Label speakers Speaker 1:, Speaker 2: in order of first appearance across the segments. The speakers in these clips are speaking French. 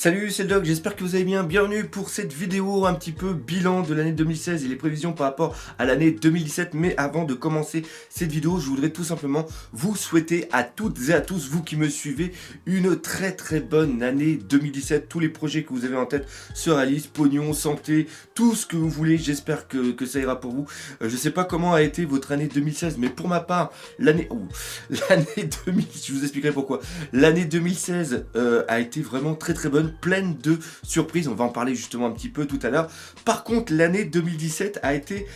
Speaker 1: Salut, c'est le Doc, j'espère que vous allez bien. Bienvenue pour cette vidéo un petit peu bilan de l'année 2016 et les prévisions par rapport à l'année 2017. Mais avant de commencer cette vidéo, je voudrais tout simplement vous souhaiter à toutes et à tous, vous qui me suivez, une très bonne année 2017. Tous les projets que vous avez en tête se réalisent, pognon, santé, tout ce que vous voulez. J'espère que ça ira pour vous. Je sais pas comment a été votre année 2016, mais pour ma part, l'année 2000, je vous expliquerai pourquoi. L'année 2016 a été vraiment très bonne, pleine de surprises. On va en parler justement un petit peu tout à l'heure. Par contre, l'année 2017 a été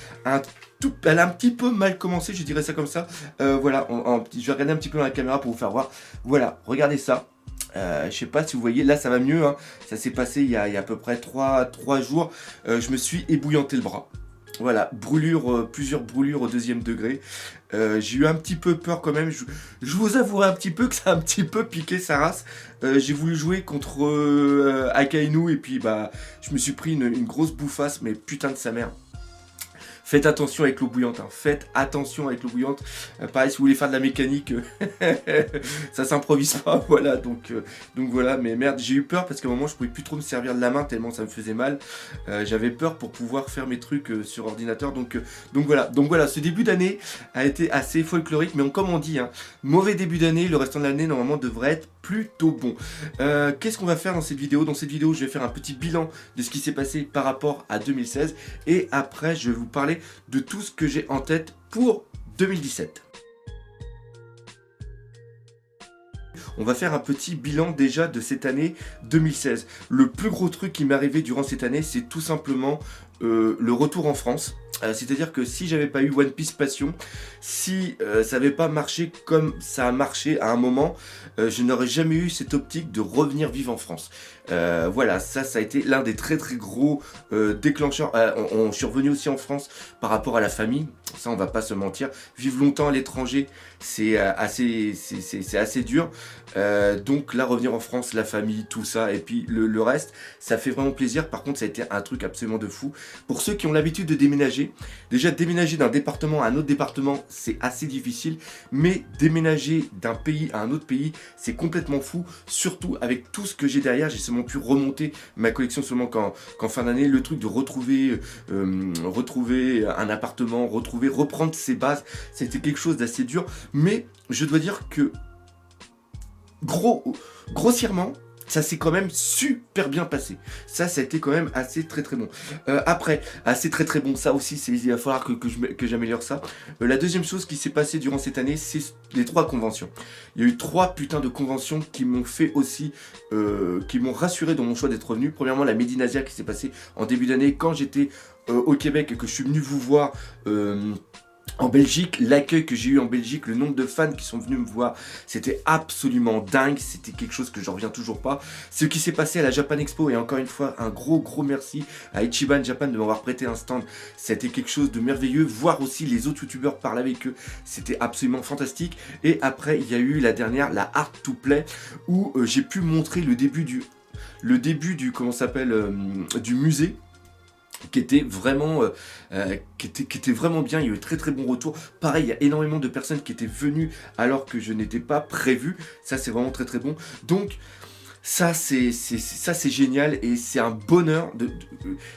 Speaker 1: elle a un petit peu mal commencé, je dirais ça comme ça. Voilà, je vais regarder un petit peu dans la caméra pour vous faire voir. Voilà, regardez ça. Je sais pas si vous voyez, là ça va mieux, hein. Ça s'est passé il y a à peu près 3 jours. Je me suis ébouillanté le bras. Voilà, plusieurs brûlures au 2e degré. J'ai eu un petit peu peur quand même. Je vous avouerai un petit peu que ça a un petit peu piqué sa race. J'ai voulu jouer contre Akainu et puis bah je me suis pris une grosse bouffasse, mais putain de sa mère. Faites attention avec l'eau bouillante, hein. Faites attention avec l'eau bouillante. Pareil, si vous voulez faire de la mécanique, ça s'improvise pas, voilà. Donc voilà, mais merde, j'ai eu peur parce qu'à un moment, je pouvais plus trop me servir de la main tellement ça me faisait mal. J'avais peur pour pouvoir faire mes trucs sur ordinateur. Donc voilà, ce début d'année a été assez folklorique, mais comme on dit, hein, mauvais début d'année, le restant de l'année, normalement, devrait être plutôt bon. Qu'est-ce qu'on va faire dans cette vidéo? Dans cette vidéo, je vais faire un petit bilan de ce qui s'est passé par rapport à 2016. Et après, je vais vous parler de tout ce que j'ai en tête pour 2017. On va faire un petit bilan déjà de cette année 2016. Le plus gros truc qui m'est arrivé durant cette année, c'est tout simplement le retour en France. C'est-à-dire que si j'avais pas eu One Piece Passion, si ça n'avait pas marché comme ça a marché à un moment, je n'aurais jamais eu cette optique de revenir vivre en France. Voilà, ça a été l'un des très gros déclencheurs. On suis revenu aussi en France par rapport à la famille, ça on va pas se mentir. Vivre longtemps à l'étranger, c'est assez dur. Donc là, revenir en France, la famille, tout ça, et puis le reste, ça fait vraiment plaisir. Par contre, ça a été un truc absolument de fou. Pour ceux qui ont l'habitude de déménager, déjà déménager d'un département à un autre département, c'est assez difficile, mais déménager d'un pays à un autre pays, c'est complètement fou, surtout avec tout ce que j'ai derrière. J'ai seulement pu remonter ma collection seulement qu'en fin d'année. Le truc de retrouver un appartement, reprendre ses bases, c'était quelque chose d'assez dur, mais je dois dire que grossièrement, ça s'est quand même super bien passé. Ça a été quand même assez très bon. Après, assez très bon, ça aussi, il va falloir que j'améliore ça. La deuxième chose qui s'est passée durant cette année, c'est les 3 conventions. Il y a eu 3 putains de conventions qui m'ont fait aussi, qui m'ont rassuré dans mon choix d'être revenu. Premièrement, la Medinasia qui s'est passée en début d'année quand j'étais au Québec et que je suis venu vous voir. En Belgique, l'accueil que j'ai eu en Belgique, le nombre de fans qui sont venus me voir, c'était absolument dingue, c'était quelque chose que j'en reviens toujours pas. Ce qui s'est passé à la Japan Expo, et encore une fois, un gros merci à Ichiban Japan de m'avoir prêté un stand, c'était quelque chose de merveilleux. Voir aussi les autres youtubeurs parler avec eux, c'était absolument fantastique. Et après, il y a eu la dernière, la Art to Play, où j'ai pu montrer le début du comment s'appelle, du musée, qui était vraiment bien. Il y a eu très bon retour. Pareil, il y a énormément de personnes qui étaient venues alors que je n'étais pas prévu. Ça, c'est vraiment très bon. Donc ça c'est génial et c'est un bonheur de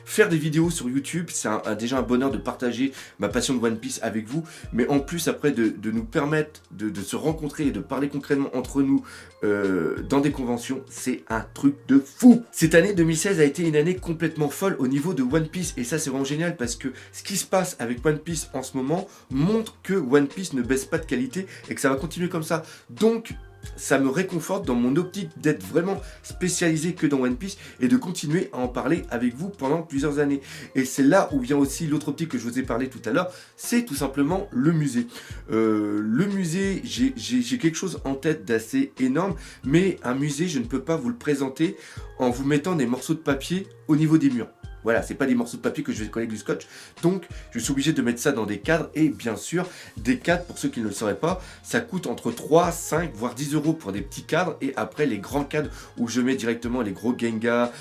Speaker 1: faire des vidéos sur YouTube. C'est déjà un bonheur de partager ma passion de One Piece avec vous, mais en plus après de nous permettre de se rencontrer et de parler concrètement entre nous dans des conventions, c'est un truc de fou. Cette année 2016 a été une année complètement folle au niveau de One Piece, et ça c'est vraiment génial parce que ce qui se passe avec One Piece en ce moment montre que One Piece ne baisse pas de qualité et que ça va continuer comme ça. Donc ça me réconforte dans mon optique d'être vraiment spécialisé que dans One Piece et de continuer à en parler avec vous pendant plusieurs années. Et c'est là où vient aussi l'autre optique que je vous ai parlé tout à l'heure, c'est tout simplement le musée. Le musée, j'ai quelque chose en tête d'assez énorme, mais un musée, je ne peux pas vous le présenter en vous mettant des morceaux de papier au niveau des murs. Voilà, c'est pas des morceaux de papier que je vais coller avec du scotch. Donc, je suis obligé de mettre ça dans des cadres. Et bien sûr, des cadres, pour ceux qui ne le sauraient pas, ça coûte entre 3, 5, voire 10 euros pour des petits cadres. Et après, les grands cadres où je mets directement les gros Genga,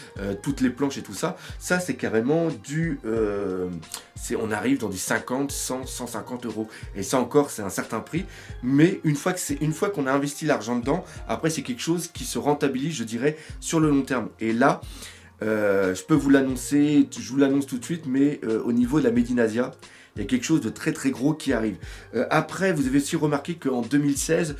Speaker 1: toutes les planches et tout ça. Ça, c'est carrément du... on arrive dans du 50, 100, 150 euros. Et ça encore, c'est un certain prix. Mais une fois qu'on a investi l'argent dedans, après, c'est quelque chose qui se rentabilise, je dirais, sur le long terme. Et là... je peux vous l'annoncer, je vous l'annonce tout de suite, mais au niveau de la Made in Asia, il y a quelque chose de très très gros qui arrive. Après, vous avez aussi remarqué qu'en 2016,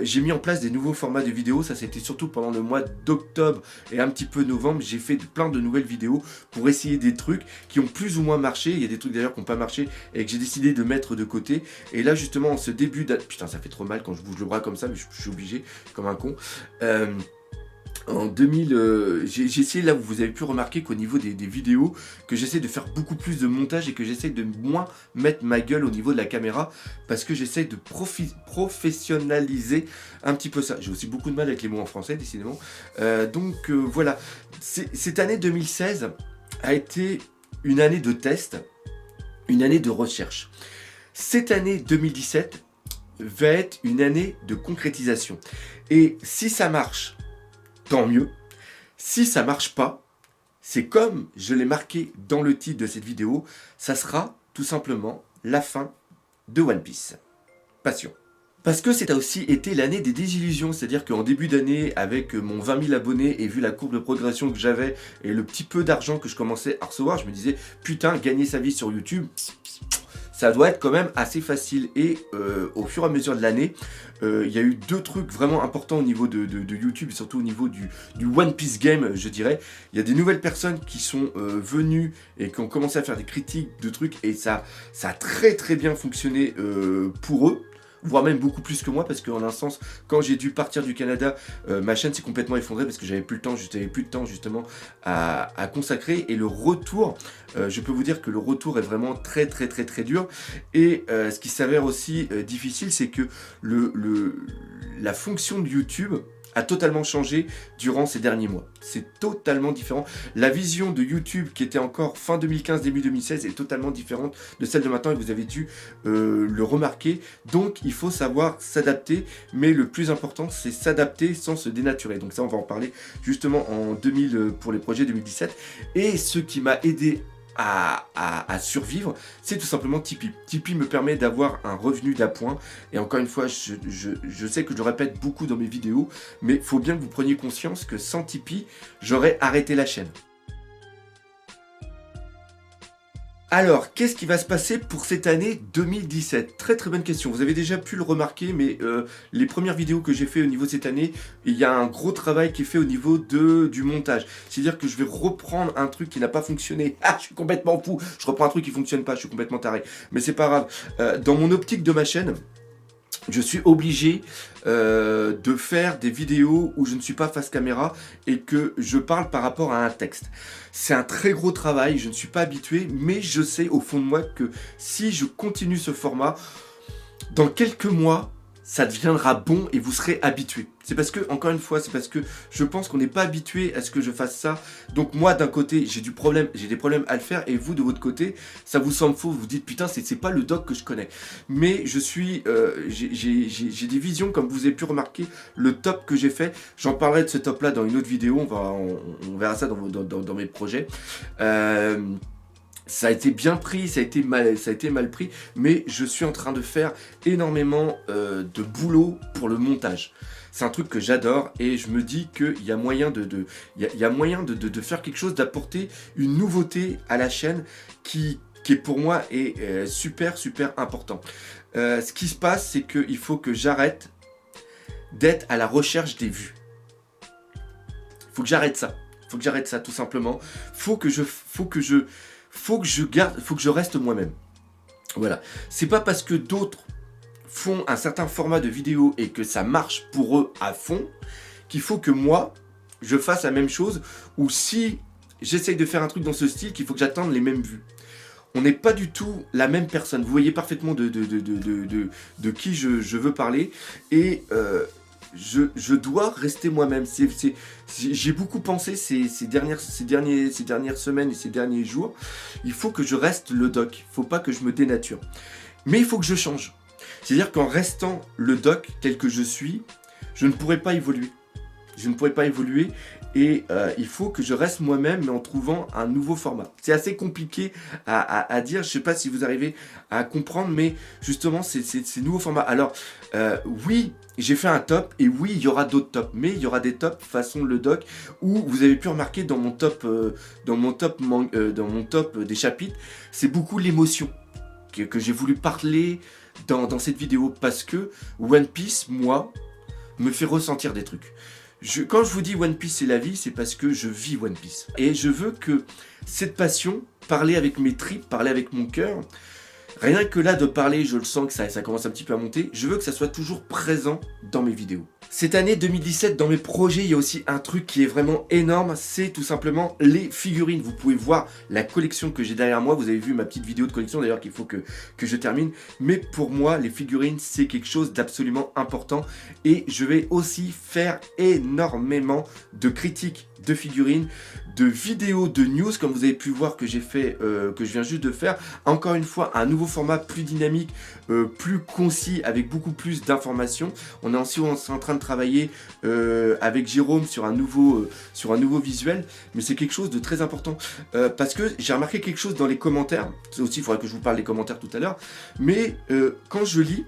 Speaker 1: j'ai mis en place des nouveaux formats de vidéos. Ça, c'était surtout pendant le mois d'octobre et un petit peu novembre. J'ai fait plein de nouvelles vidéos pour essayer des trucs qui ont plus ou moins marché. Il y a des trucs d'ailleurs qui n'ont pas marché et que j'ai décidé de mettre de côté. Et là, justement, en ce début d'année... Putain, ça fait trop mal quand je bouge le bras comme ça, mais je suis obligé, comme un con. En 2000, j'ai essayé, là où vous avez pu remarquer qu'au niveau des vidéos, que j'essaie de faire beaucoup plus de montage et que j'essaie de moins mettre ma gueule au niveau de la caméra, parce que j'essaie de professionnaliser un petit peu ça. J'ai aussi beaucoup de mal avec les mots en français, décidément. Voilà, cette année 2016 a été une année de test, une année de recherche. Cette année 2017 va être une année de concrétisation. Et si ça marche, tant mieux. Si ça marche pas, c'est comme je l'ai marqué dans le titre de cette vidéo, ça sera tout simplement la fin de One Piece. Passion. Parce que c'est aussi été l'année des désillusions, c'est-à-dire qu'en début d'année, avec mon 20 000 abonnés et vu la courbe de progression que j'avais et le petit peu d'argent que je commençais à recevoir, je me disais, putain, gagner sa vie sur YouTube, ça doit être quand même assez facile. Et au fur et à mesure de l'année, il y a eu deux trucs vraiment importants au niveau de YouTube et surtout au niveau du One Piece Game, je dirais. Il y a des nouvelles personnes qui sont venues et qui ont commencé à faire des critiques de trucs et ça a très très bien fonctionné pour eux. Voire même beaucoup plus que moi, parce qu'en un sens, quand j'ai dû partir du Canada, ma chaîne s'est complètement effondrée parce que j'avais plus de temps justement à consacrer. Et le retour, je peux vous dire que le retour est vraiment très très très très dur. Et ce qui s'avère aussi difficile, c'est que la fonction de YouTube a totalement changé durant ces derniers mois. C'est totalement différent. La vision de YouTube qui était encore fin 2015, début 2016 est totalement différente de celle de maintenant et vous avez dû le remarquer. Donc il faut savoir s'adapter, mais le plus important c'est s'adapter sans se dénaturer. Donc ça on va en parler justement en 2000 pour les projets 2017. Et ce qui m'a aidé à survivre, c'est tout simplement Tipeee. Tipeee me permet d'avoir un revenu d'appoint. Et encore une fois, je sais que je le répète beaucoup dans mes vidéos, mais il faut bien que vous preniez conscience que sans Tipeee, j'aurais arrêté la chaîne. Alors, qu'est-ce qui va se passer pour cette année 2017? Très très bonne question. Vous avez déjà pu le remarquer, mais les premières vidéos que j'ai fait au niveau de cette année, il y a un gros travail qui est fait au niveau du montage. C'est-à-dire que je vais reprendre un truc qui n'a pas fonctionné. Ah, je suis complètement fou. Je reprends un truc qui ne fonctionne pas, je suis complètement taré. Mais c'est pas grave. Dans mon optique de ma chaîne, je suis obligé de faire des vidéos où je ne suis pas face caméra et que je parle par rapport à un texte. C'est un très gros travail, je ne suis pas habitué, mais je sais au fond de moi que si je continue ce format, dans quelques mois, ça deviendra bon et vous serez habitué. C'est parce que, encore une fois, c'est parce que je pense qu'on n'est pas habitué à ce que je fasse ça. Donc moi, d'un côté, j'ai des problèmes à le faire, et vous, de votre côté, ça vous semble faux. Vous vous dites, putain, c'est pas le doc que je connais. Mais je suis, j'ai des visions, comme vous avez pu remarquer, le top que j'ai fait. J'en parlerai de ce top-là dans une autre vidéo. On verra ça dans mes projets. Ça a été bien pris, ça a été mal pris, mais je suis en train de faire énormément de boulot pour le montage. C'est un truc que j'adore et je me dis qu'il y a moyen de faire quelque chose, d'apporter une nouveauté à la chaîne qui pour moi est super important. Ce qui se passe, c'est qu'il faut que j'arrête d'être à la recherche des vues. Il faut que j'arrête ça tout simplement. Faut que je reste moi-même. Voilà. C'est pas parce que d'autres font un certain format de vidéo et que ça marche pour eux à fond qu'il faut que moi je fasse la même chose, ou si j'essaye de faire un truc dans ce style qu'il faut que j'attende les mêmes vues. On n'est pas du tout la même personne. Vous voyez parfaitement de qui je veux parler. Et je dois rester moi-même. J'ai beaucoup pensé ces dernières semaines et ces derniers jours. Il faut que je reste le doc. Il ne faut pas que je me dénature. Mais il faut que je change. C'est-à-dire qu'en restant le doc tel que je suis, je ne pourrai pas évoluer. Je ne pourrai pas évoluer et il faut que je reste moi-même mais en trouvant un nouveau format. C'est assez compliqué à dire, je ne sais pas si vous arrivez à comprendre, mais justement ces nouveaux formats. Alors oui, j'ai fait un top et oui, il y aura d'autres tops, mais il y aura des tops façon le doc où vous avez pu remarquer dans mon top, des chapitres, c'est beaucoup l'émotion que j'ai voulu parler dans cette vidéo parce que One Piece, moi, me fait ressentir des trucs. Quand je vous dis One Piece c'est la vie, c'est parce que je vis One Piece. Et je veux que cette passion, parler avec mes tripes, parler avec mon cœur, rien que là de parler, je le sens que ça commence un petit peu à monter, je veux que ça soit toujours présent dans mes vidéos. Cette année 2017, dans mes projets, il y a aussi un truc qui est vraiment énorme, c'est tout simplement les figurines. Vous pouvez voir la collection que j'ai derrière moi, vous avez vu ma petite vidéo de collection d'ailleurs qu'il faut que je termine. Mais pour moi, les figurines, c'est quelque chose d'absolument important et je vais aussi faire énormément de critiques de figurines, de vidéos, de news, comme vous avez pu voir que j'ai fait, que je viens juste de faire. Encore une fois, un nouveau format plus dynamique, plus concis, avec beaucoup plus d'informations. On est aussi en train de travailler avec Jérôme sur un nouveau visuel, mais c'est quelque chose de très important parce que j'ai remarqué quelque chose dans les commentaires. C'est aussi, il faudrait que je vous parle des commentaires tout à l'heure, mais quand je lis,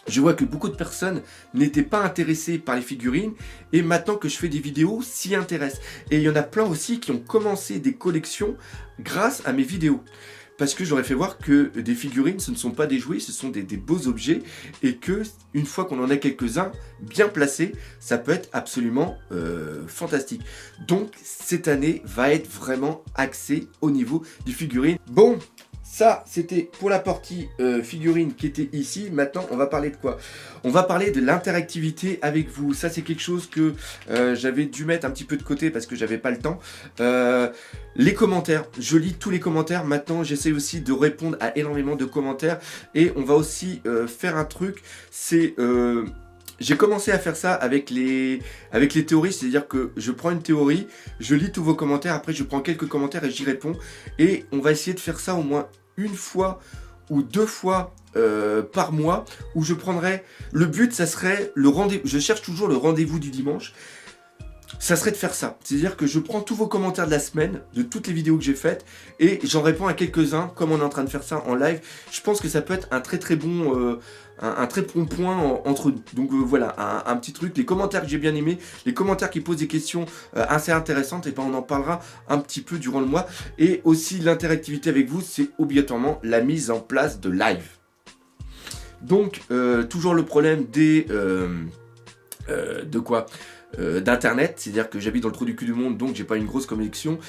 Speaker 1: je vois que beaucoup de personnes n'étaient pas intéressées par les figurines et maintenant que je fais des vidéos, s'y intéressent. Et il y en a plein aussi qui ont commencé des collections grâce à mes vidéos. Parce que j'aurais fait voir que des figurines, ce ne sont pas des jouets, ce sont des beaux objets et que une fois qu'on en a quelques-uns bien placés, ça peut être absolument fantastique. Donc cette année va être vraiment axée au niveau des figurines. Bon, ça, c'était pour la partie figurine qui était ici. Maintenant, on va parler de quoi? On va parler de l'interactivité avec vous. Ça, c'est quelque chose que j'avais dû mettre un petit peu de côté parce que j'avais pas le temps. Les commentaires, je lis tous les commentaires. Maintenant, j'essaie aussi de répondre à énormément de commentaires. Et on va aussi faire un truc, c'est... j'ai commencé à faire ça avec les théories, c'est-à-dire que je prends une théorie, je lis tous vos commentaires, après je prends quelques commentaires et j'y réponds. Et on va essayer de faire ça au moins une fois ou deux fois par mois, où je prendrai... Le but, ça serait le rendez-vous. Je cherche toujours le rendez-vous du dimanche. Ça serait de faire ça, c'est-à-dire que je prends tous vos commentaires de la semaine, de toutes les vidéos que j'ai faites, et j'en réponds à quelques-uns, comme on est en train de faire ça en live. Je pense que ça peut être un très très bon, un très bon point entre nous. Donc voilà, un petit truc, les commentaires que j'ai bien aimés, les commentaires qui posent des questions assez intéressantes, et ben on en parlera un petit peu durant le mois. Et aussi l'interactivité avec vous, c'est obligatoirement la mise en place de live. Donc toujours le problème des... de quoi d'internet, c'est-à-dire que j'habite dans le trou du cul du monde, donc j'ai pas une grosse connexion,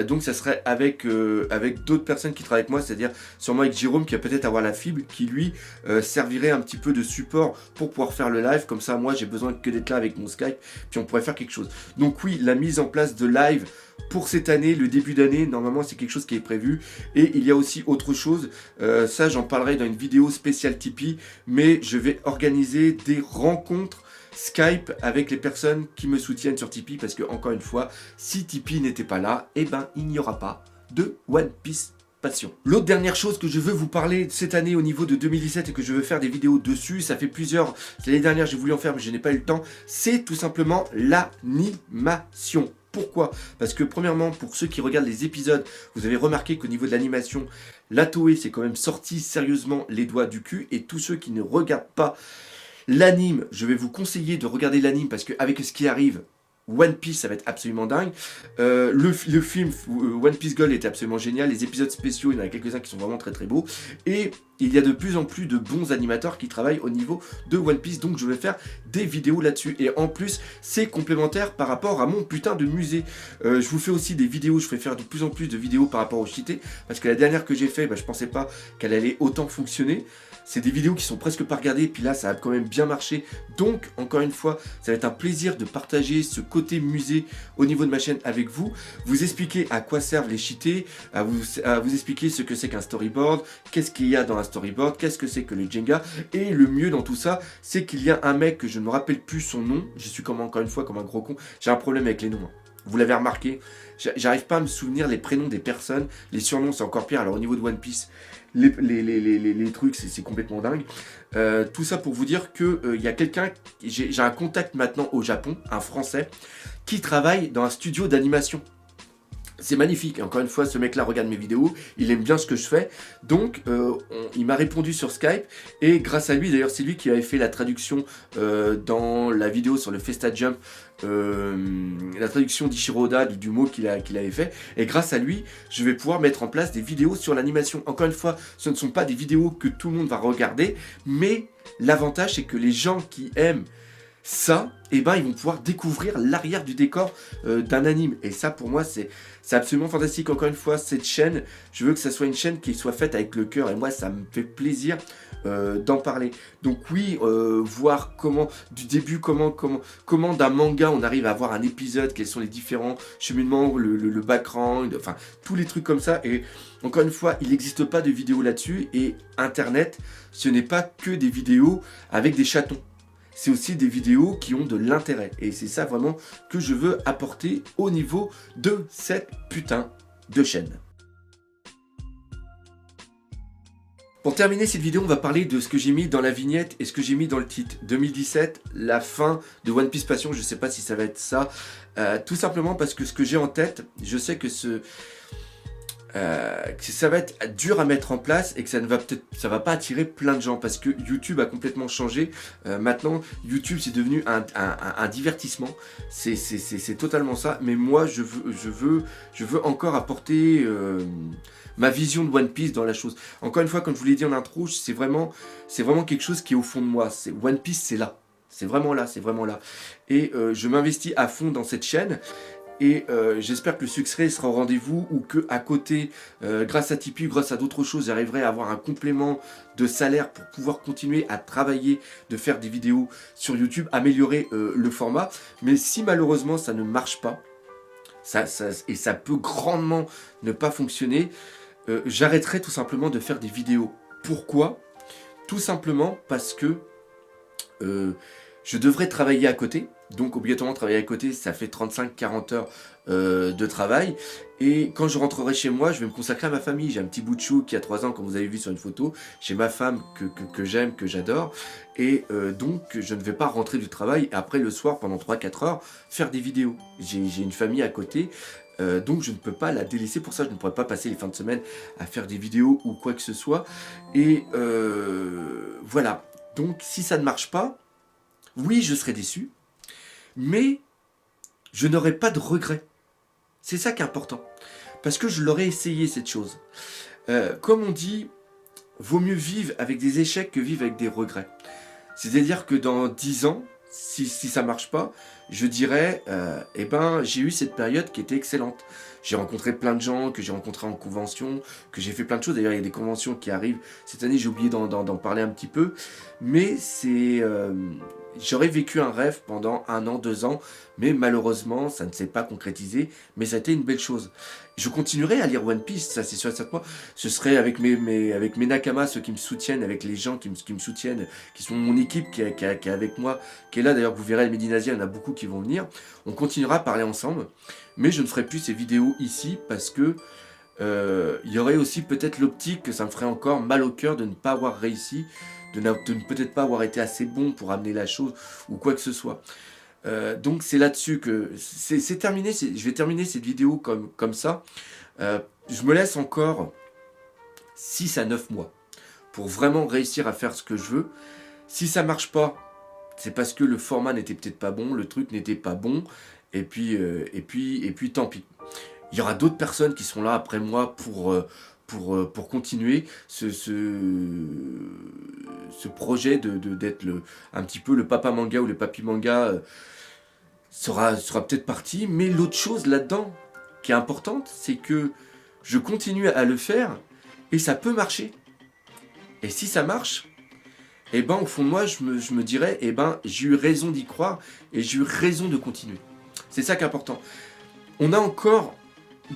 Speaker 1: donc ça serait avec d'autres personnes qui travaillent avec moi, c'est-à-dire sûrement avec Jérôme qui va peut-être avoir la fibre, qui lui servirait un petit peu de support pour pouvoir faire le live, comme ça moi j'ai besoin que d'être là avec mon Skype, puis on pourrait faire quelque chose. Donc oui, la mise en place de live pour cette année, le début d'année, normalement c'est quelque chose qui est prévu. Et il y a aussi autre chose, ça j'en parlerai dans une vidéo spéciale Tipeee, mais je vais organiser des rencontres Skype avec les personnes qui me soutiennent sur Tipeee, parce que encore une fois, si Tipeee n'était pas là, eh ben il n'y aura pas de One Piece Passion. L'autre dernière chose que je veux vous parler cette année au niveau de 2017 et que je veux faire des vidéos dessus, ça fait plusieurs, l'année dernière j'ai voulu en faire mais je n'ai pas eu le temps, c'est tout simplement l'animation. Pourquoi? Parce que premièrement, pour ceux qui regardent les épisodes, vous avez remarqué qu'au niveau de l'animation, la Toei s'est quand même sorti sérieusement les doigts du cul, et tous ceux qui ne regardent pas l'anime, je vais vous conseiller de regarder l'anime parce qu'avec ce qui arrive, One Piece, ça va être absolument dingue. Le film One Piece Gold était absolument génial. Les épisodes spéciaux, il y en a quelques-uns qui sont vraiment très très beaux. Et il y a de plus en plus de bons animateurs qui travaillent au niveau de One Piece. Donc je vais faire des vidéos là-dessus. Et en plus, c'est complémentaire par rapport à mon putain de musée. Je vous fais aussi des vidéos. Je vais faire de plus en plus de vidéos par rapport au Shité. Parce que la dernière que j'ai fait, je pensais pas qu'elle allait autant fonctionner. C'est des vidéos qui sont presque pas regardées, puis là ça a quand même bien marché. Donc encore une fois, ça va être un plaisir de partager ce côté musée au niveau de ma chaîne avec vous. Vous expliquer à quoi servent les cheatés, à vous expliquer ce que c'est qu'un storyboard, qu'est-ce qu'il y a dans un storyboard, storyboard, qu'est-ce que c'est que le Jenga. Et le mieux dans tout ça, c'est qu'il y a un mec que je ne me rappelle plus son nom, je suis comme encore une fois comme un gros con, j'ai un problème avec les noms. Vous l'avez remarqué, j'arrive pas à me souvenir les prénoms des personnes, les surnoms c'est encore pire, alors au niveau de One Piece, les trucs c'est complètement dingue. Tout ça pour vous dire que y a quelqu'un, j'ai un contact maintenant au Japon, un Français, qui travaille dans un studio d'animation. C'est magnifique, encore une fois ce mec là regarde mes vidéos, il aime bien ce que je fais, donc il m'a répondu sur Skype, et grâce à lui, d'ailleurs c'est lui qui avait fait la traduction dans la vidéo sur le Festa Jump, la traduction d'Ichiro Oda du mot qu'il avait fait, et grâce à lui je vais pouvoir mettre en place des vidéos sur l'animation. Encore une fois, ce ne sont pas des vidéos que tout le monde va regarder, mais l'avantage c'est que les gens qui aiment ça, eh ben, ils vont pouvoir découvrir l'arrière du décor d'un anime. Et ça, pour moi, c'est absolument fantastique. Encore une fois, cette chaîne, je veux que ça soit une chaîne qui soit faite avec le cœur. Et moi, ça me fait plaisir d'en parler. Donc oui, voir comment, du début, comment d'un manga, on arrive à avoir un épisode, quels sont les différents cheminements, le background, enfin, tous les trucs comme ça. Et encore une fois, il n'existe pas de vidéos là-dessus. Et Internet, ce n'est pas que des vidéos avec des chatons. C'est aussi des vidéos qui ont de l'intérêt. Et c'est ça vraiment que je veux apporter au niveau de cette putain de chaîne. Pour terminer cette vidéo, on va parler de ce que j'ai mis dans la vignette et ce que j'ai mis dans le titre. 2017, la fin de One Piece Passion, je ne sais pas si ça va être ça. Tout simplement parce que ce que j'ai en tête, je sais que ça va être dur à mettre en place et que ça va pas attirer plein de gens parce que YouTube a complètement changé. Maintenant, YouTube c'est devenu un divertissement. C'est totalement ça. Mais moi, je veux encore apporter ma vision de One Piece dans la chose. Encore une fois, comme je vous l'ai dit en intro, c'est vraiment quelque chose qui est au fond de moi. One Piece, c'est là. C'est vraiment là, c'est vraiment là. Et je m'investis à fond dans cette chaîne. Et j'espère que le succès sera au rendez-vous ou que à côté, grâce à Tipeee, grâce à d'autres choses, j'arriverai à avoir un complément de salaire pour pouvoir continuer à travailler, de faire des vidéos sur YouTube, améliorer le format. Mais si malheureusement ça ne marche pas, et ça peut grandement ne pas fonctionner, j'arrêterai tout simplement de faire des vidéos. Pourquoi ? Tout simplement parce que je devrais travailler à côté. Donc obligatoirement travailler à côté, ça fait 35-40 heures de travail. Et quand je rentrerai chez moi, je vais me consacrer à ma famille. J'ai un petit bout de chou qui a 3 ans, comme vous avez vu sur une photo. J'ai ma femme que j'aime, que j'adore. Et donc je ne vais pas rentrer du travail et après le soir, pendant 3-4 heures, faire des vidéos. J'ai une famille à côté. Donc je ne peux pas la délaisser pour ça, je ne pourrais pas passer les fins de semaine à faire des vidéos ou quoi que ce soit. Et voilà, donc si ça ne marche pas, oui je serai déçu, mais je n'aurai pas de regrets. C'est ça qui est important, parce que je l'aurais essayé cette chose. Comme on dit, vaut mieux vivre avec des échecs que vivre avec des regrets. C'est-à-dire que dans 10 ans, si ça ne marche pas, je dirais, eh ben, j'ai eu cette période qui était excellente. J'ai rencontré plein de gens, que j'ai rencontrés en convention, que j'ai fait plein de choses. D'ailleurs, il y a des conventions qui arrivent. Cette année, j'ai oublié d'en parler un petit peu. Mais j'aurais vécu un rêve pendant 1 an, 2 ans. Mais malheureusement, ça ne s'est pas concrétisé. Mais ça a été une belle chose. Je continuerai à lire One Piece, ça c'est sûr et certain. Ce serait avec mes nakamas, ceux qui me soutiennent, avec les gens qui me soutiennent, qui sont mon équipe, qui est avec moi, qui est là. D'ailleurs, vous verrez, à Medinasia, il y en a beaucoup qui vont venir. On continuera à parler ensemble. Mais je ne ferai plus ces vidéos ici parce que il y aurait aussi peut-être l'optique que ça me ferait encore mal au cœur de ne pas avoir réussi, de ne peut-être pas avoir été assez bon pour amener la chose ou quoi que ce soit. Donc c'est là-dessus que c'est terminé. Je vais terminer cette vidéo comme ça. Je me laisse encore 6 à 9 mois pour vraiment réussir à faire ce que je veux. Si ça marche pas, c'est parce que le format n'était peut-être pas bon, le truc n'était pas bon, et puis tant pis. Il y aura d'autres personnes qui seront là après moi pour continuer ce projet d'être un petit peu le papa manga ou le papy manga sera peut-être parti. Mais l'autre chose là-dedans qui est importante, c'est que je continue à le faire et ça peut marcher. Et si ça marche, eh ben au fond de moi, je me dirais, eh ben j'ai eu raison d'y croire et j'ai eu raison de continuer. C'est ça qui est important. On a encore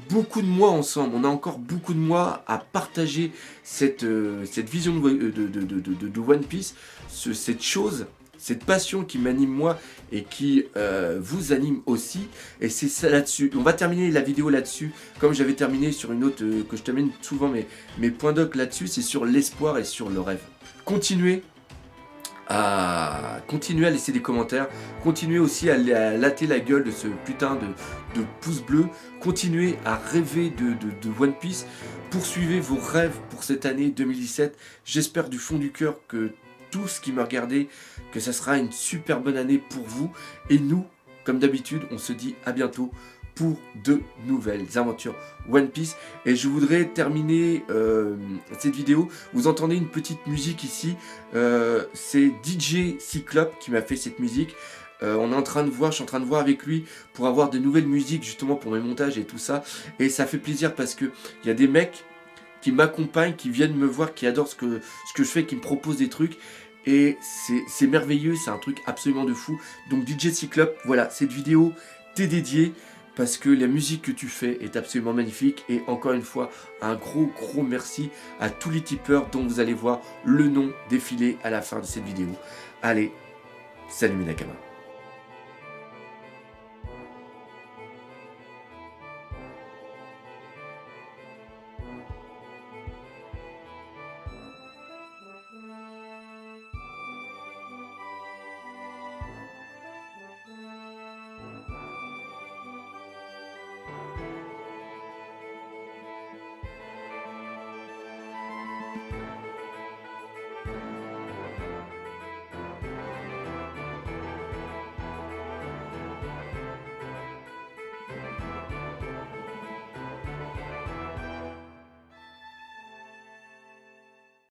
Speaker 1: beaucoup de mois ensemble, on a encore beaucoup de mois à partager cette vision de One Piece, cette chose, cette passion qui m'anime moi et qui vous anime aussi. Et c'est ça là-dessus. On va terminer la vidéo là-dessus, comme j'avais terminé sur une autre que je termine souvent mes points doc là-dessus, c'est sur l'espoir et sur le rêve. Continuez à laisser des commentaires, continuez aussi à latter la gueule de ce putain de pouce bleu, continuez à rêver de One Piece, poursuivez vos rêves pour cette année 2017, j'espère du fond du cœur que tous qui me regardez, que ça sera une super bonne année pour vous, et nous, comme d'habitude, on se dit à bientôt pour de nouvelles aventures One Piece. Et je voudrais terminer cette vidéo. Vous entendez une petite musique ici. C'est DJ Cyclope qui m'a fait cette musique. On est en train de voir, je suis en train de voir avec lui pour avoir de nouvelles musiques justement pour mes montages et tout ça. Et ça fait plaisir parce que il y a des mecs qui m'accompagnent, qui viennent me voir, qui adorent ce que je fais, qui me proposent des trucs. Et c'est merveilleux, c'est un truc absolument de fou. Donc DJ Cyclope, voilà, cette vidéo t'est dédiée parce que la musique que tu fais est absolument magnifique. Et encore une fois, un gros merci à tous les tipeurs dont vous allez voir le nom défiler à la fin de cette vidéo. Allez, salut mes Nakama.